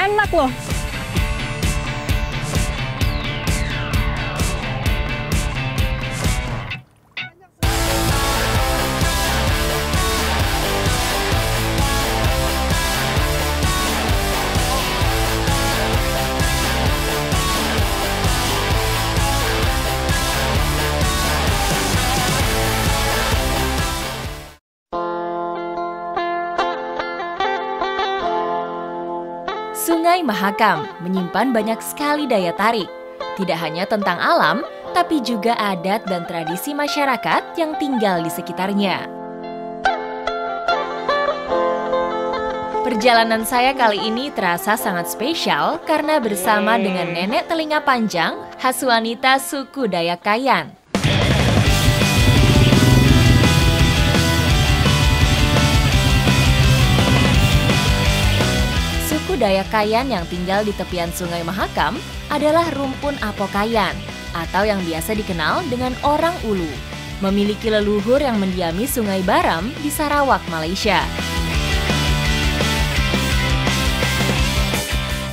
Enak loh. Sungai Mahakam menyimpan banyak sekali daya tarik. Tidak hanya tentang alam, tapi juga adat dan tradisi masyarakat yang tinggal di sekitarnya. Perjalanan saya kali ini terasa sangat spesial karena bersama dengan nenek telinga panjang khas wanita suku Dayak Kayan. Suku Dayak Kayan yang tinggal di tepian Sungai Mahakam adalah rumpun Apokayan atau yang biasa dikenal dengan orang Ulu. Memiliki leluhur yang mendiami Sungai Baram di Sarawak, Malaysia.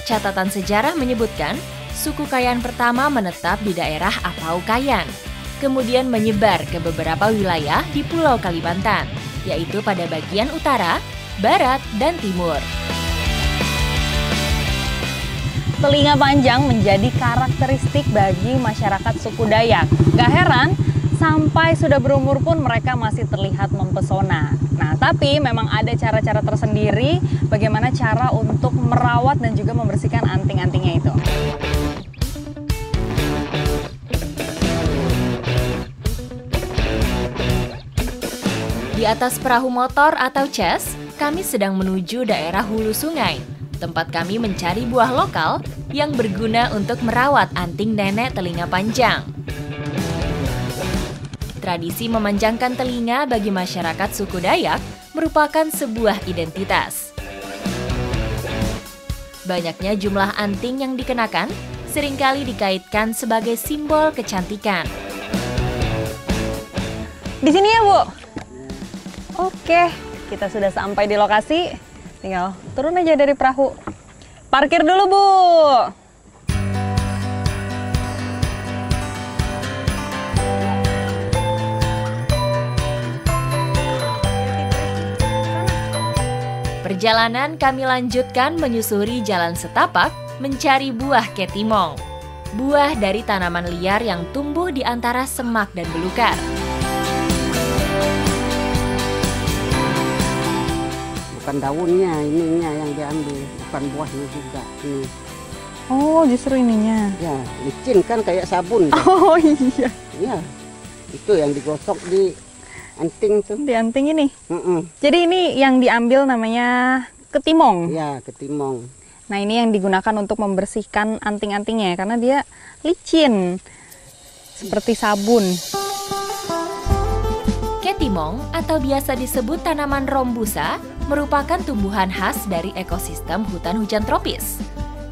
Catatan sejarah menyebutkan, suku Kayan pertama menetap di daerah Apau Kayan, kemudian menyebar ke beberapa wilayah di Pulau Kalimantan, yaitu pada bagian utara, barat, dan timur. Telinga panjang menjadi karakteristik bagi masyarakat suku Dayak. Gak heran, sampai sudah berumur pun mereka masih terlihat mempesona. Nah, tapi memang ada cara-cara tersendiri bagaimana cara untuk merawat dan juga membersihkan anting-antingnya itu. Di atas perahu motor atau ces, kami sedang menuju daerah hulu sungai. Tempat kami mencari buah lokal yang berguna untuk merawat anting nenek telinga panjang. Tradisi memanjangkan telinga bagi masyarakat suku Dayak merupakan sebuah identitas. Banyaknya jumlah anting yang dikenakan seringkali dikaitkan sebagai simbol kecantikan. Di sini ya, Bu? Oke, kita sudah sampai di lokasi. Tinggal turun aja dari perahu. Parkir dulu, Bu. Perjalanan kami lanjutkan menyusuri jalan setapak mencari buah ketimong. Buah dari tanaman liar yang tumbuh di antara semak dan belukar. Bukan daunnya, ininya yang diambil, bukan buahnya juga. Ini. Oh, justru ininya. Ya, licin kan kayak sabun. Kan? Oh iya. Ya, itu yang digosok di anting tuh. Di anting ini. Mm-mm. Jadi ini yang diambil namanya ketimong. Ya, ketimong. Nah, ini yang digunakan untuk membersihkan anting-antingnya karena dia licin. Seperti sabun. Ketimong atau biasa disebut tanaman rombusa merupakan tumbuhan khas dari ekosistem hutan hujan tropis.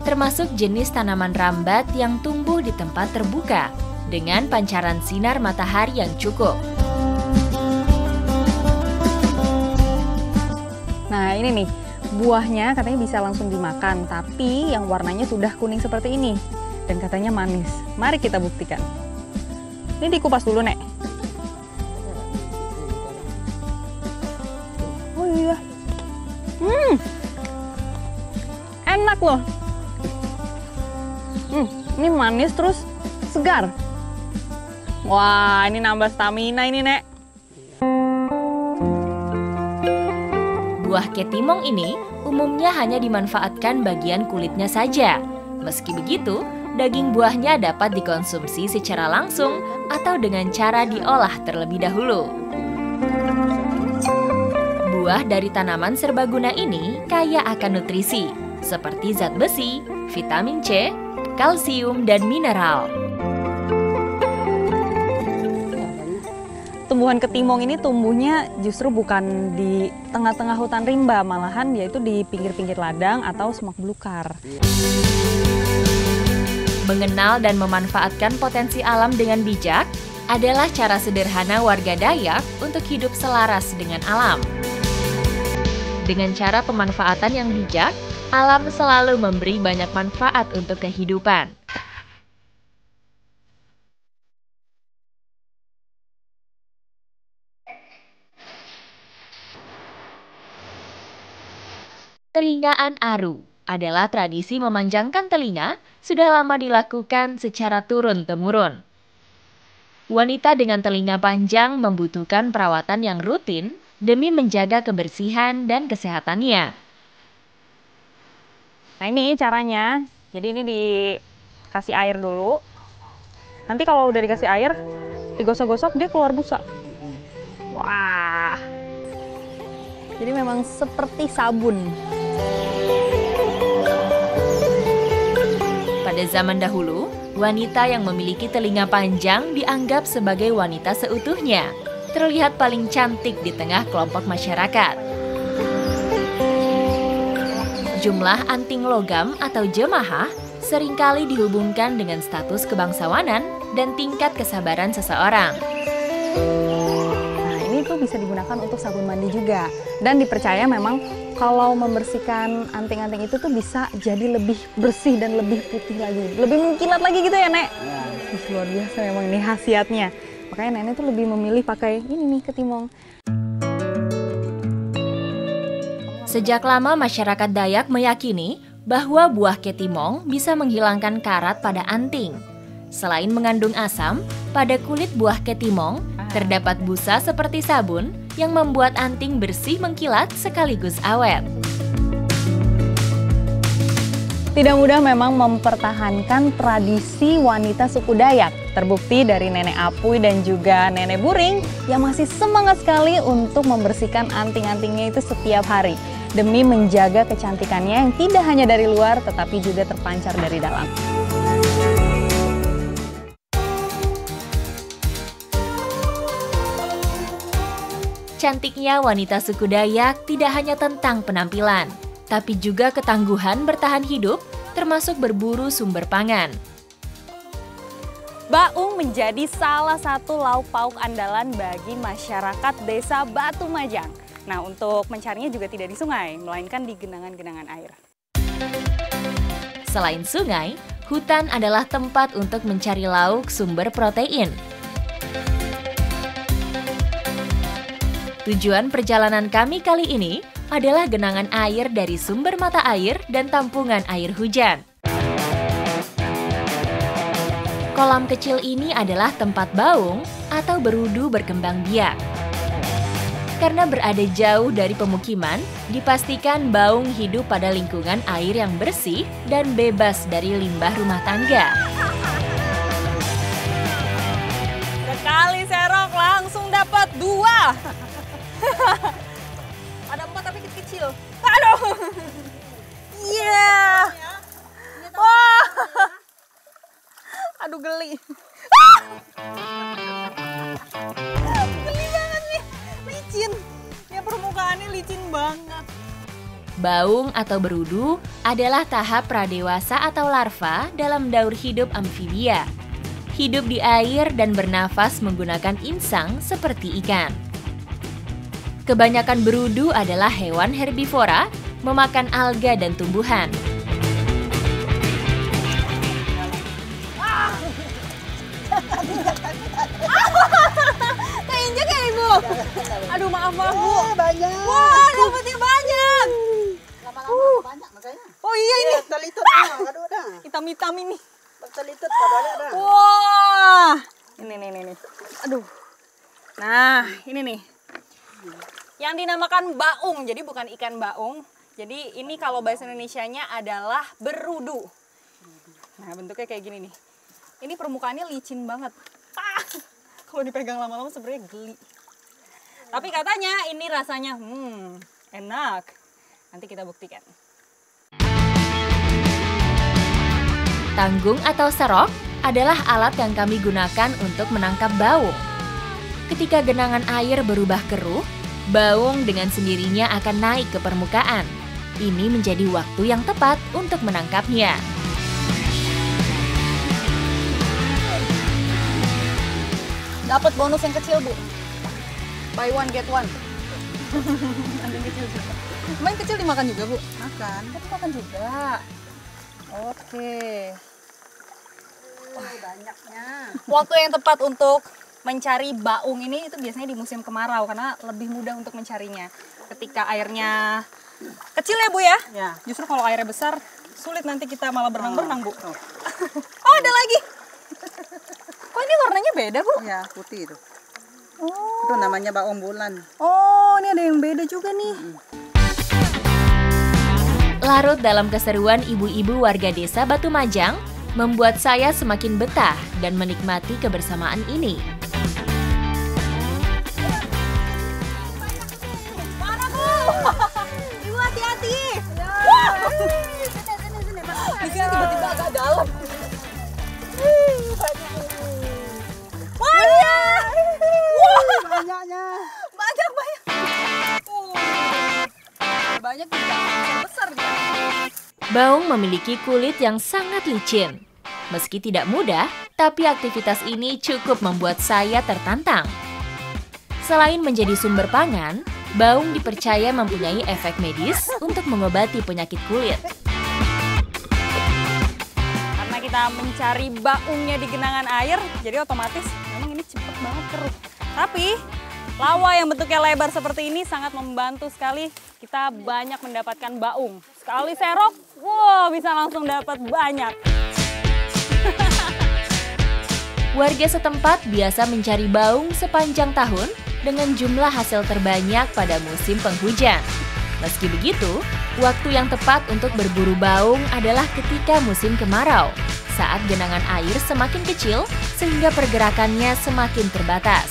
Termasuk jenis tanaman rambat yang tumbuh di tempat terbuka dengan pancaran sinar matahari yang cukup. Nah, ini nih, buahnya katanya bisa langsung dimakan, tapi yang warnanya sudah kuning seperti ini. Dan katanya manis. Mari kita buktikan. Ini dikupas dulu, Nek. Oh iya. Enak loh. Ini manis terus segar. Wah, ini nambah stamina ini, Nek. Buah ketimong ini umumnya hanya dimanfaatkan bagian kulitnya saja. Meski begitu, daging buahnya dapat dikonsumsi secara langsung atau dengan cara diolah terlebih dahulu. Buah dari tanaman serbaguna ini kaya akan nutrisi, seperti zat besi, vitamin C, kalsium, dan mineral. Tumbuhan ketimong ini tumbuhnya justru bukan di tengah-tengah hutan rimba, malahan yaitu di pinggir-pinggir ladang atau semak belukar. Mengenal dan memanfaatkan potensi alam dengan bijak adalah cara sederhana warga Dayak untuk hidup selaras dengan alam. Dengan cara pemanfaatan yang bijak, Alam selalu memberi banyak manfaat untuk kehidupan. Telingaan aru adalah tradisi memanjangkan telinga, sudah lama dilakukan secara turun-temurun. Wanita dengan telinga panjang membutuhkan perawatan yang rutin demi menjaga kebersihan dan kesehatannya. Nah ini caranya, jadi ini dikasih air dulu. Nanti kalau udah dikasih air, digosok-gosok dia keluar busa. Wah, jadi memang seperti sabun. Pada zaman dahulu, wanita yang memiliki telinga panjang dianggap sebagai wanita seutuhnya, terlihat paling cantik di tengah kelompok masyarakat. Jumlah anting logam atau jemahah seringkali dihubungkan dengan status kebangsawanan dan tingkat kesabaran seseorang. Nah ini tuh bisa digunakan untuk sabun mandi juga. Dan dipercaya memang kalau membersihkan anting-anting itu tuh bisa jadi lebih bersih dan lebih putih lagi. Lebih mengkilat lagi gitu ya, Nek? Luar biasa memang ini khasiatnya. Makanya Nenek tuh lebih memilih pakai ini nih, ketimong. Sejak lama masyarakat Dayak meyakini bahwa buah ketimong bisa menghilangkan karat pada anting. Selain mengandung asam, pada kulit buah ketimong terdapat busa seperti sabun yang membuat anting bersih mengkilat sekaligus awet. Tidak mudah memang mempertahankan tradisi wanita suku Dayak. Terbukti dari Nenek Apuy dan juga Nenek Buring yang masih semangat sekali untuk membersihkan anting-antingnya itu setiap hari. Demi menjaga kecantikannya yang tidak hanya dari luar tetapi juga terpancar dari dalam. Cantiknya wanita suku Dayak tidak hanya tentang penampilan, tapi juga ketangguhan bertahan hidup, termasuk berburu sumber pangan. Baung menjadi salah satu lauk pauk andalan bagi masyarakat desa Batu Majang. Nah, untuk mencarinya juga tidak di sungai, melainkan di genangan-genangan air. Selain sungai, hutan adalah tempat untuk mencari lauk sumber protein. Tujuan perjalanan kami kali ini adalah genangan air dari sumber mata air dan tampungan air hujan. Kolam kecil ini adalah tempat baung atau berudu berkembang biak. Karena berada jauh dari pemukiman, dipastikan baung hidup pada lingkungan air yang bersih dan bebas dari limbah rumah tangga. Sekali serok langsung dapat 2. Ada 4 tapi kecil. Aduh. Iya. Wah. Aduh geli. Geli banget nih. Licin. Ya permukaannya licin banget. Baung atau berudu adalah tahap pradewasa atau larva dalam daur hidup amfibia. Hidup di air dan bernafas menggunakan insang seperti ikan. Kebanyakan berudu adalah hewan herbivora, memakan alga dan tumbuhan. Keinjek ya Ibu? Aduh maaf Bu. Banyak. Wah dapetnya banyak. Lama-lama banyak makanya. Oh iya ini. Terlihat aduh dah. Hitam-hitam ini. Terlihat padahal dah. Wah. Ini. Aduh. Nah ini nih. Yang dinamakan baung, jadi bukan ikan baung. Jadi ini kalau bahasa Indonesianya adalah berudu. Nah bentuknya kayak gini nih. Ini permukaannya licin banget. Kalau dipegang lama-lama sebenarnya geli. Tapi katanya ini rasanya enak. Nanti kita buktikan. Tanggung atau serok adalah alat yang kami gunakan untuk menangkap baung. Ketika genangan air berubah keruh, baung dengan sendirinya akan naik ke permukaan. Ini menjadi waktu yang tepat untuk menangkapnya. Dapat bonus yang kecil Bu. Buy one get one. Anjing kecil juga. Main kecil dimakan juga, Bu? Makan. Tapi makan juga. Oke. Wah, banyaknya. Waktu yang tepat untuk mencari baung ini itu biasanya di musim kemarau karena lebih mudah untuk mencarinya. Ketika airnya kecil ya, Bu ya? Ya. Justru kalau airnya besar sulit nanti kita malah berenang-berenang, Bu. Oh. Oh, ada lagi. Kok ini warnanya beda, Bu? Ya, putih itu. Oh. Itu namanya baung bulan. Oh, ini ada yang beda juga nih. Larut dalam keseruan ibu-ibu warga desa Batu Majang membuat saya semakin betah dan menikmati kebersamaan ini. Mana, Bu? Ibu hati-hati. Di sini tiba-tiba agak dalam. Banyak. Banyaknya. Banyak. Banyak juga. Besar dia. Baung memiliki kulit yang sangat licin. Meski tidak mudah, tapi aktivitas ini cukup membuat saya tertantang. Selain menjadi sumber pangan, baung dipercaya mempunyai efek medis untuk mengobati penyakit kulit. Karena kita mencari baungnya di genangan air, jadi otomatis memang ini cepet banget keruh. Tapi lawa yang bentuknya lebar seperti ini sangat membantu sekali kita banyak mendapatkan baung. Sekali serok, wow, bisa langsung dapat banyak. Warga setempat biasa mencari baung sepanjang tahun dengan jumlah hasil terbanyak pada musim penghujan. Meski begitu, waktu yang tepat untuk berburu baung adalah ketika musim kemarau, saat genangan air semakin kecil sehingga pergerakannya semakin terbatas.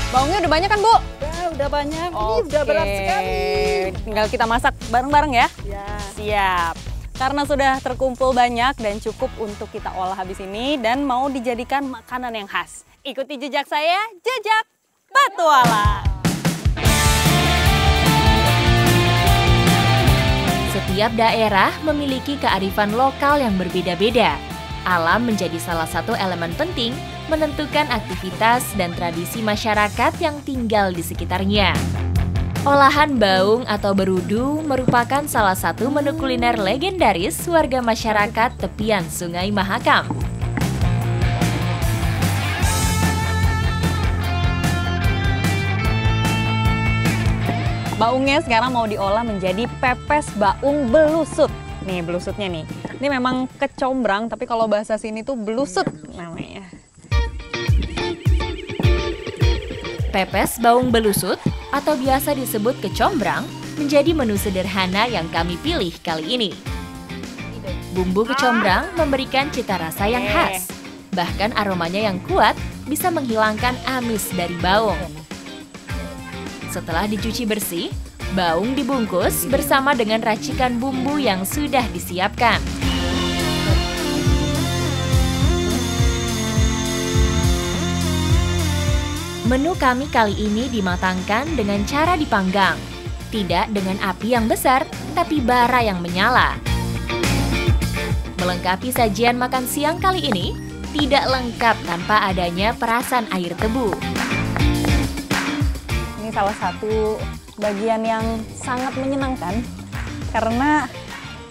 Baungnya udah banyak kan, Bu? Ya, udah banyak. Ini udah berat sekali. Tinggal kita masak bareng-bareng ya? Ya. Siap. Karena sudah terkumpul banyak dan cukup untuk kita olah habis ini dan mau dijadikan makanan yang khas. Ikuti jejak saya, jejak Petualang. Setiap daerah memiliki kearifan lokal yang berbeda-beda. Alam menjadi salah satu elemen penting menentukan aktivitas dan tradisi masyarakat yang tinggal di sekitarnya. Olahan baung atau berudu merupakan salah satu menu kuliner legendaris warga masyarakat tepian Sungai Mahakam. Baungnya sekarang mau diolah menjadi pepes baung belusut. Nih belusutnya nih. Ini memang kecombrang, tapi kalau bahasa sini tuh belusut namanya. Pepes baung belusut atau biasa disebut kecombrang menjadi menu sederhana yang kami pilih kali ini. Bumbu kecombrang memberikan cita rasa yang khas. Bahkan aromanya yang kuat bisa menghilangkan amis dari baung. Setelah dicuci bersih, baung dibungkus bersama dengan racikan bumbu yang sudah disiapkan. Menu kami kali ini dimatangkan dengan cara dipanggang. Tidak dengan api yang besar, tapi bara yang menyala. Melengkapi sajian makan siang kali ini, tidak lengkap tanpa adanya perasan air tebu. Ini salah satu bagian yang sangat menyenangkan karena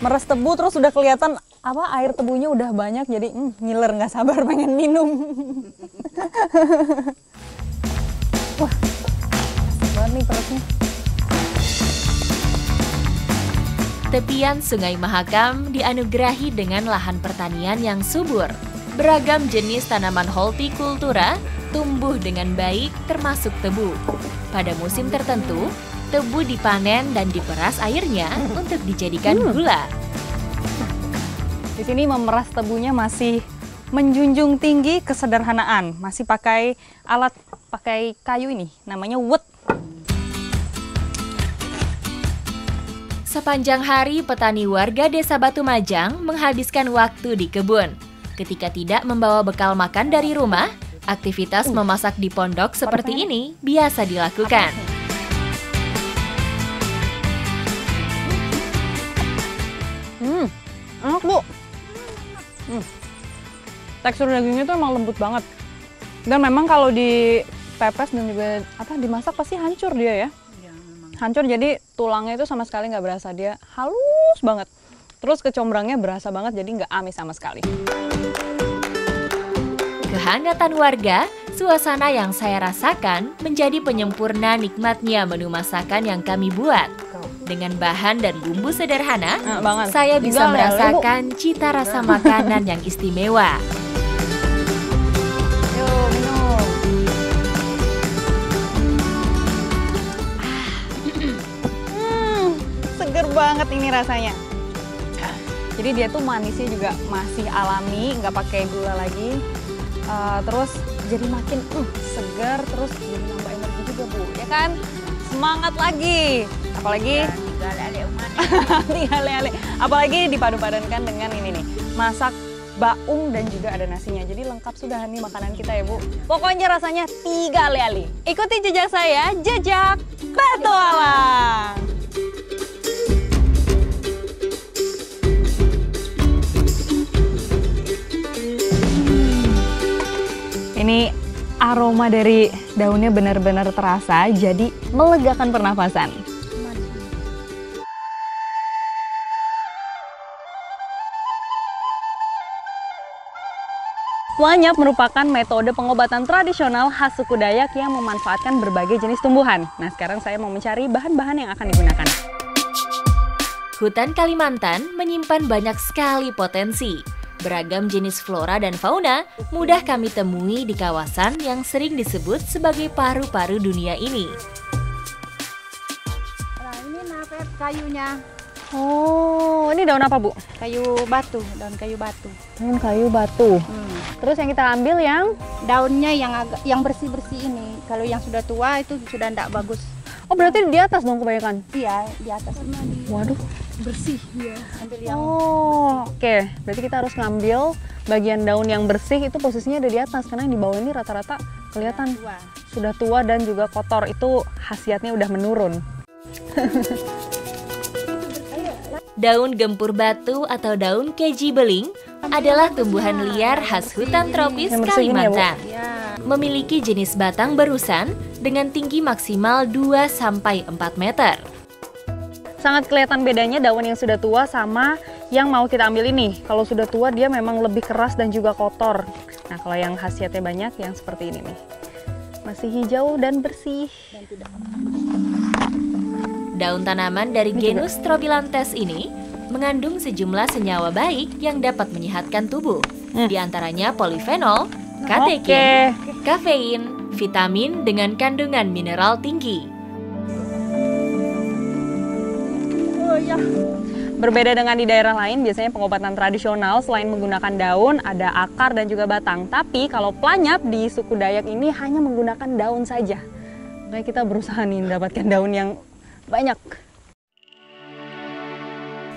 meres tebu terus udah kelihatan air tebunya udah banyak jadi ngiler nggak sabar pengen minum. Wah, asik banget nih perutnya. Tepian Sungai Mahakam dianugerahi dengan lahan pertanian yang subur. Beragam jenis tanaman hortikultura tumbuh dengan baik termasuk tebu. Pada musim tertentu, tebu dipanen dan diperas airnya untuk dijadikan gula. Di sini memeras tebunya masih menjunjung tinggi kesederhanaan. Masih pakai kayu ini, namanya wood. Sepanjang hari, petani warga desa Batu Majang menghabiskan waktu di kebun. Ketika tidak membawa bekal makan dari rumah, aktivitas memasak di pondok seperti ini biasa dilakukan. Enak, Bu. Tekstur dagingnya tuh emang lembut banget. Dan memang kalau dipepes dan juga dimasak pasti hancur dia ya. Ya, memang. Hancur, jadi tulangnya itu sama sekali nggak berasa, dia halus banget. Terus kecombrangnya berasa banget, jadi nggak amis sama sekali. Kehangatan warga, suasana yang saya rasakan menjadi penyempurna nikmatnya menu masakan yang kami buat. Dengan bahan dan bumbu sederhana, Banget. saya bisa Tinggal ya, merasakan cita rasa makanan yang istimewa. Yuk, minum. Seger banget ini rasanya. Jadi dia tuh manisnya juga masih alami, nggak pakai gula lagi. Terus jadi makin segar, terus jadi nambah energi juga Bu, ya kan? Semangat lagi. Apalagi tinggal lele. Apalagi dipadu-padankan dengan ini nih, masak baung dan juga ada nasinya. Jadi lengkap sudah nih makanan kita ya Bu. Pokoknya rasanya 3 lele. Ikuti jejak saya, jejak petualang. Ini aroma dari daunnya benar-benar terasa, jadi melegakan pernafasan. Planyap merupakan metode pengobatan tradisional khas suku Dayak yang memanfaatkan berbagai jenis tumbuhan. Nah, sekarang saya mau mencari bahan-bahan yang akan digunakan. Hutan Kalimantan menyimpan banyak sekali potensi. Beragam jenis flora dan fauna mudah kami temui di kawasan yang sering disebut sebagai paru-paru dunia ini. Nah, ini napet kayunya. Oh, ini daun apa Bu? Kayu batu, daun kayu batu. Daun kayu batu. Terus yang kita ambil yang Daunnya yang bersih-bersih ini. Kalau yang sudah tua itu sudah tidak bagus. oh berarti di atas dong kebanyakan? Iya, di atas. Waduh. Bersih ya. Ambil yang Oh, oke. Berarti kita harus ngambil bagian daun yang bersih, itu posisinya ada di atas. Karena yang di bawah ini rata-rata kelihatan tua. sudah tua dan juga kotor. Itu khasiatnya udah menurun. Daun gempur batu atau daun keji beling adalah tumbuhan liar khas hutan tropis Yang bersih ini ya, Bu? Kalimantan. Ya. Memiliki jenis batang berusan dengan tinggi maksimal 2-4 meter. Sangat kelihatan bedanya daun yang sudah tua sama yang mau kita ambil ini. Kalau sudah tua dia memang lebih keras dan juga kotor. Nah, kalau yang khasiatnya banyak yang seperti ini nih. Masih hijau dan bersih. Daun tanaman dari genus Strobilanthes ini mengandung sejumlah senyawa baik yang dapat menyehatkan tubuh. Di antaranya polifenol, katekin, kafein, vitamin dengan kandungan mineral tinggi. Berbeda dengan di daerah lain, biasanya pengobatan tradisional selain menggunakan daun, ada akar dan juga batang. Tapi kalau Planyap di suku Dayak ini hanya menggunakan daun saja. Makanya kita berusaha nih mendapatkan daun yang banyak.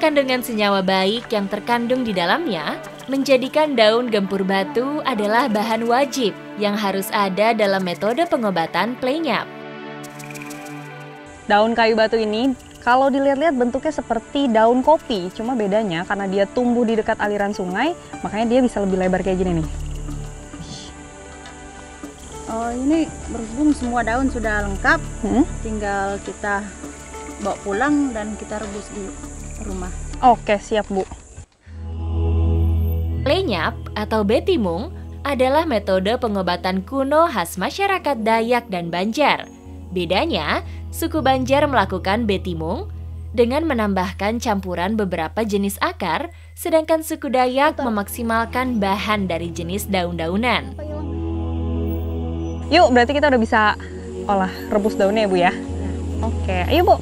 Kandungan senyawa baik yang terkandung di dalamnya menjadikan daun gempur batu adalah bahan wajib yang harus ada dalam metode pengobatan Planyap. Daun kayu batu ini kalau dilihat-lihat bentuknya seperti daun kopi, cuma bedanya karena dia tumbuh di dekat aliran sungai, makanya dia bisa lebih lebar kayak gini nih. Oh, ini berhubung semua daun sudah lengkap, tinggal kita bawa pulang dan kita rebus di rumah. Oke, siap Bu. Planyap atau betimung adalah metode pengobatan kuno khas masyarakat Dayak dan Banjar. Bedanya, suku Banjar melakukan betimung dengan menambahkan campuran beberapa jenis akar, sedangkan suku Dayak memaksimalkan bahan dari jenis daun-daunan. Yuk, berarti kita udah bisa olah rebus daunnya ya Bu ya? Oke, ayo Bu.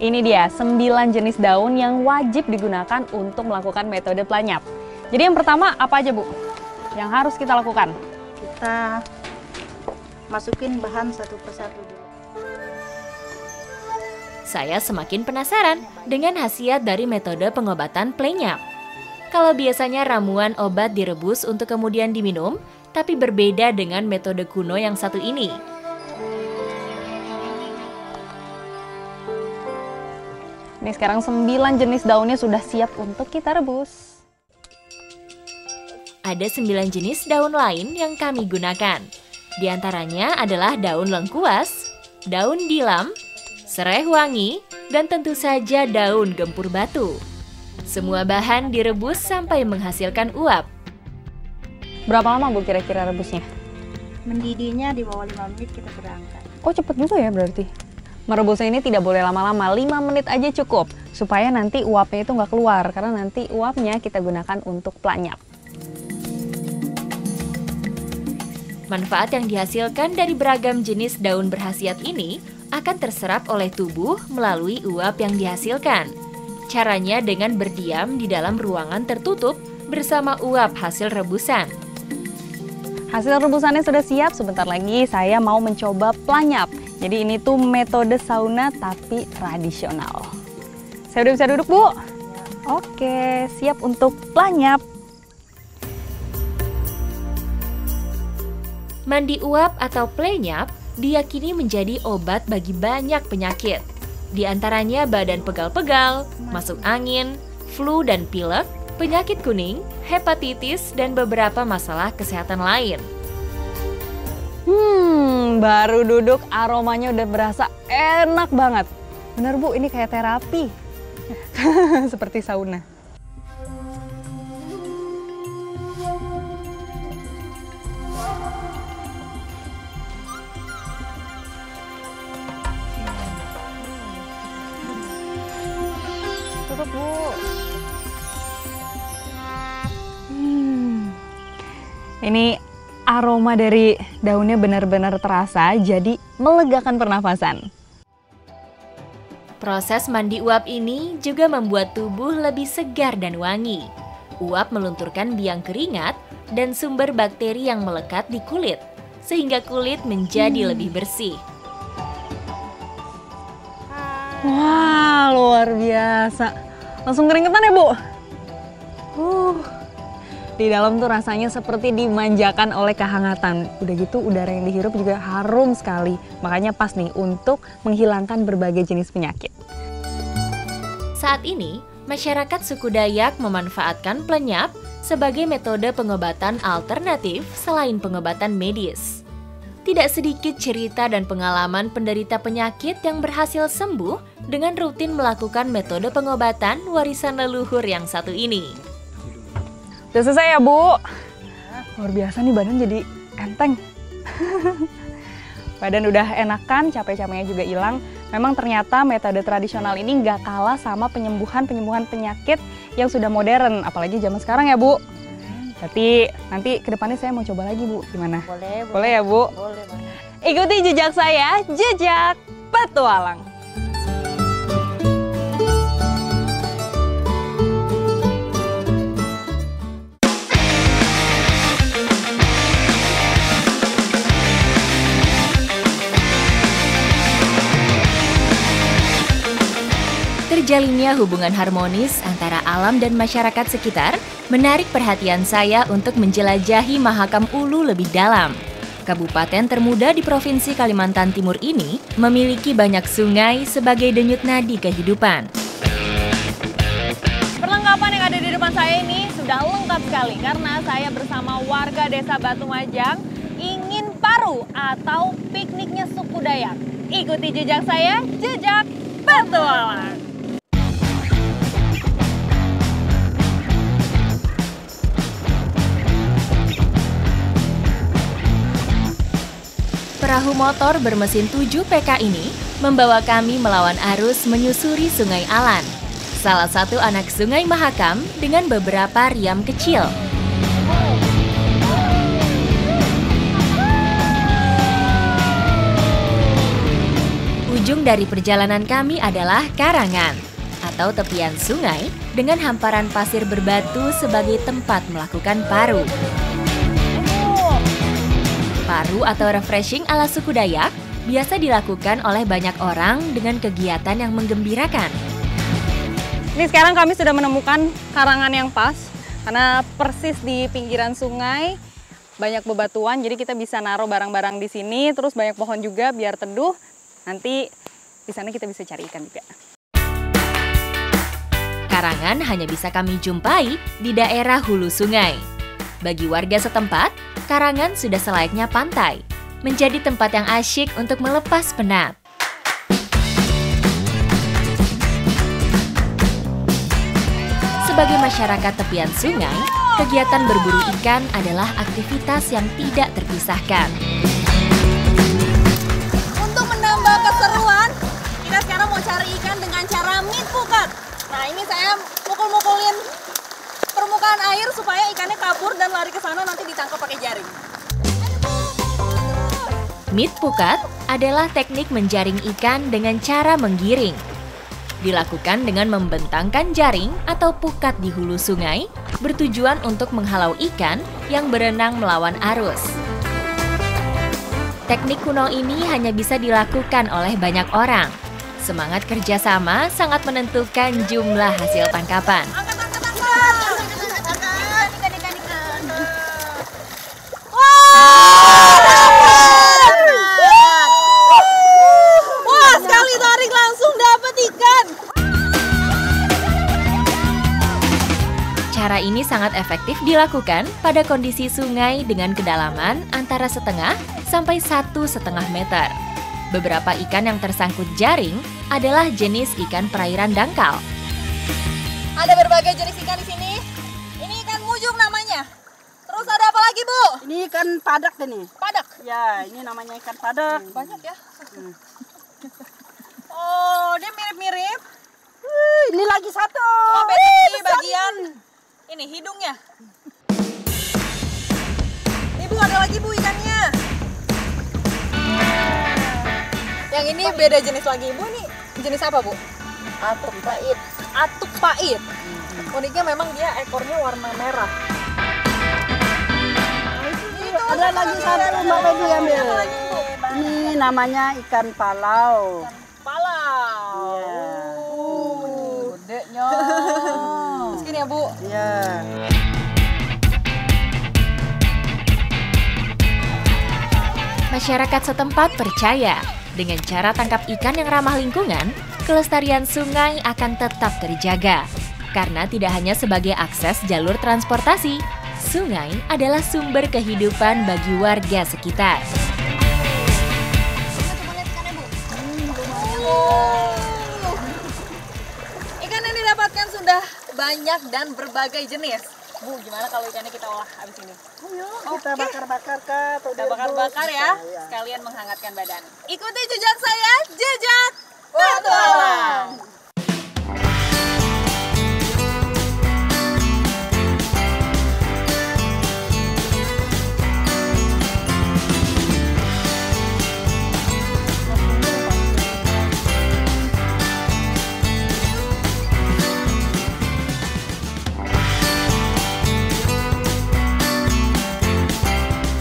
Ini dia 9 jenis daun yang wajib digunakan untuk melakukan metode Planyap. Jadi yang pertama apa aja Bu? Yang harus kita lakukan? Kita masukin bahan satu persatu dulu. Saya semakin penasaran dengan khasiat dari metode pengobatan Planyap. Kalau biasanya ramuan obat direbus untuk kemudian diminum, tapi berbeda dengan metode kuno yang satu ini. Ini sekarang 9 jenis daunnya sudah siap untuk kita rebus. Ada 9 jenis daun lain yang kami gunakan. Di antaranya adalah daun lengkuas, daun dilam, serai wangi, dan tentu saja daun gempur batu. Semua bahan direbus sampai menghasilkan uap. Berapa lama Bu kira-kira rebusnya? Mendidihnya di bawah 5 menit kita sudah angkat. Oh cepet juga ya berarti. Merebusnya ini tidak boleh lama-lama, 5 menit aja cukup. Supaya nanti uapnya itu nggak keluar, karena nanti uapnya kita gunakan untuk pelanyap. Manfaat yang dihasilkan dari beragam jenis daun berkhasiat ini akan terserap oleh tubuh melalui uap yang dihasilkan. Caranya dengan berdiam di dalam ruangan tertutup bersama uap hasil rebusan. Hasil rebusannya sudah siap, sebentar lagi saya mau mencoba pelanyap. Jadi ini tuh metode sauna tapi tradisional. Saya udah bisa duduk, Bu? Oke, siap untuk pelanyap. Mandi uap atau plenyap diyakini menjadi obat bagi banyak penyakit. Di antaranya badan pegal-pegal, masuk angin, flu dan pilek, penyakit kuning, hepatitis, dan beberapa masalah kesehatan lain. Baru duduk aromanya udah berasa enak banget. Bener Bu, ini kayak terapi. Seperti sauna. Tutup Bu. Ini aroma dari daunnya benar-benar terasa, jadi melegakan pernafasan. Proses mandi uap ini juga membuat tubuh lebih segar dan wangi. Uap melunturkan biang keringat dan sumber bakteri yang melekat di kulit, sehingga kulit menjadi lebih bersih. Wah, luar biasa. Langsung keringetan ya, Bu? Di dalam tuh rasanya seperti dimanjakan oleh kehangatan. Udah gitu udara yang dihirup juga harum sekali. Makanya pas nih untuk menghilangkan berbagai jenis penyakit. Saat ini, masyarakat suku Dayak memanfaatkan plenyap sebagai metode pengobatan alternatif selain pengobatan medis. Tidak sedikit cerita dan pengalaman penderita penyakit yang berhasil sembuh dengan rutin melakukan metode pengobatan warisan leluhur yang satu ini. Udah selesai ya, Bu? Luar biasa nih, badan jadi enteng. Badan udah enakan, capek-capeknya juga hilang. Memang ternyata metode tradisional ini nggak kalah sama penyembuhan penyakit yang sudah modern. Apalagi zaman sekarang ya, Bu? Berarti nanti ke depannya saya mau coba lagi, Bu. Gimana? Boleh. Boleh ya, Bu? Boleh banget. Ikuti jejak saya, jejak petualang. Terjalinnya hubungan harmonis antara alam dan masyarakat sekitar menarik perhatian saya untuk menjelajahi Mahakam Ulu lebih dalam. Kabupaten termuda di Provinsi Kalimantan Timur ini memiliki banyak sungai sebagai denyut nadi kehidupan. Perlengkapan yang ada di depan saya ini sudah lengkap sekali karena saya bersama warga Desa Batu Majang ingin paru atau pikniknya suku Dayak. Ikuti jejak saya, jejak petualang. Perahu motor bermesin 7 PK ini membawa kami melawan arus menyusuri Sungai Alan, salah satu anak Sungai Mahakam dengan beberapa riam kecil. Ujung dari perjalanan kami adalah karangan atau tepian sungai dengan hamparan pasir berbatu sebagai tempat melakukan paru. Paru atau refreshing ala suku Dayak biasa dilakukan oleh banyak orang dengan kegiatan yang menggembirakan. Ini sekarang kami sudah menemukan karangan yang pas karena persis di pinggiran sungai, banyak bebatuan, jadi kita bisa naruh barang-barang di sini, terus banyak pohon juga biar teduh. Nanti di sana kita bisa cari ikan juga. karangan hanya bisa kami jumpai di daerah hulu sungai. Bagi warga setempat, karangan sudah selayaknya pantai, menjadi tempat yang asyik untuk melepas penat. Sebagai masyarakat tepian sungai, kegiatan berburu ikan adalah aktivitas yang tidak terpisahkan. Untuk menambah keseruan, kita sekarang mau cari ikan dengan cara meat pukat. Nah, ini saya mukul-mukulin permukaan air supaya ikannya kabur dan lari ke sana, nanti ditangkap pakai jaring. Meat pukat adalah teknik menjaring ikan dengan cara menggiring. Dilakukan dengan membentangkan jaring atau pukat di hulu sungai, bertujuan untuk menghalau ikan yang berenang melawan arus. Teknik kuno ini hanya bisa dilakukan oleh banyak orang. Semangat kerjasama sangat menentukan jumlah hasil tangkapan. Wah, sekali tarik langsung dapat ikan. Cara ini sangat efektif dilakukan pada kondisi sungai dengan kedalaman antara 0,5 sampai 1,5 meter. Beberapa ikan yang tersangkut jaring adalah jenis ikan perairan dangkal. Ada berbagai jenis ikan di sini. Ini ikan mujung namanya. Terus ada apa lagi, Bu? Ini ikan padak ini. Padak. Ya, ini namanya ikan padak. Banyak ya. Oh, dia mirip-mirip. Ini lagi satu. Sampai di bagian ini hidungnya. Nih, Bu, ada lagi, Bu, ikannya. Yang ini beda jenis lagi. Bu, ini jenis apa, Bu? Atuk pahit. Atuk pahit. Uniknya memang dia ekornya warna merah. Ada lagi satu, Mbak Baby ambil. Ini namanya ikan palau. Palau. Iya. Gedenya. Segini ya, Bu? Iya. Masyarakat setempat percaya dengan cara tangkap ikan yang ramah lingkungan, kelestarian sungai akan tetap terjaga. Karena tidak hanya sebagai akses jalur transportasi, sungai adalah sumber kehidupan bagi warga sekitar. Ikan yang didapatkan sudah banyak dan berbagai jenis. Bu, gimana kalau ikannya kita olah habis ini? Kita bakar-bakar Kak. Kita bakar-bakar ya, sekalian menghangatkan badan. Ikuti jejak saya, jejak petualang.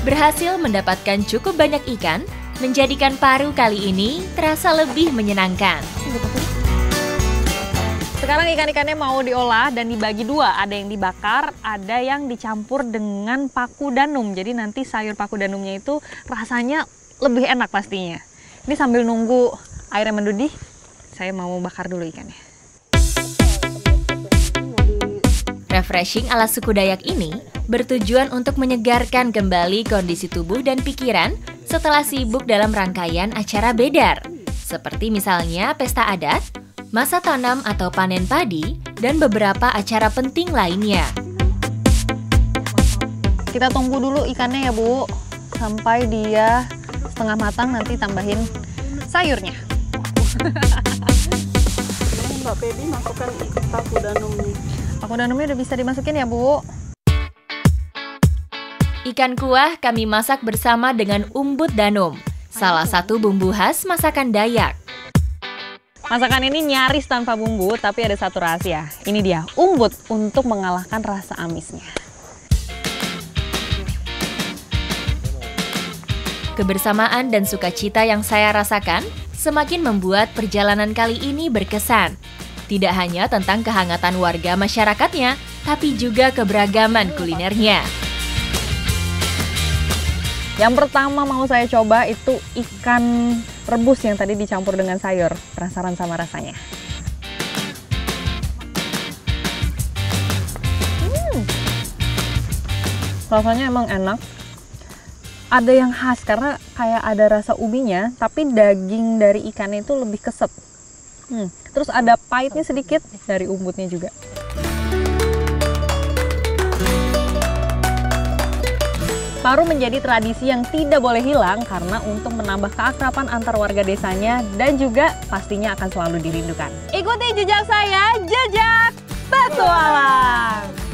Berhasil mendapatkan cukup banyak ikan, menjadikan paru kali ini terasa lebih menyenangkan. Sekarang ikan-ikannya mau diolah dan dibagi dua. Ada yang dibakar, ada yang dicampur dengan paku danum. Jadi nanti sayur paku danumnya itu rasanya lebih enak pastinya. Ini sambil nunggu airnya mendidih, saya mau bakar dulu ikannya. Refreshing ala suku Dayak ini bertujuan untuk menyegarkan kembali kondisi tubuh dan pikiran setelah sibuk dalam rangkaian acara bedar, seperti misalnya pesta adat, masa tanam atau panen padi, dan beberapa acara penting lainnya. Kita tunggu dulu ikannya ya, Bu, sampai dia setengah matang, nanti tambahin sayurnya. Mbak Baby masukkan paku danumnya. Paku danumnya udah bisa dimasukin ya, Bu. Ikan kuah kami masak bersama dengan umbut danum, salah satu bumbu khas masakan Dayak. Masakan ini nyaris tanpa bumbu, tapi ada satu rahasia. Ini dia, umbut untuk mengalahkan rasa amisnya. Kebersamaan dan sukacita yang saya rasakan semakin membuat perjalanan kali ini berkesan. Tidak hanya tentang kehangatan warga masyarakatnya, tapi juga keberagaman kulinernya. Yang pertama mau saya coba itu ikan rebus yang tadi dicampur dengan sayur. Penasaran sama rasanya. Rasanya emang enak. Ada yang khas karena kayak ada rasa ubinya, tapi daging dari ikannya itu lebih kesep. Terus ada pahitnya sedikit dari umbutnya juga. Paru menjadi tradisi yang tidak boleh hilang karena untuk menambah keakraban antar warga desanya dan juga pastinya akan selalu dirindukan. Ikuti jejak saya, Jejak Petualang!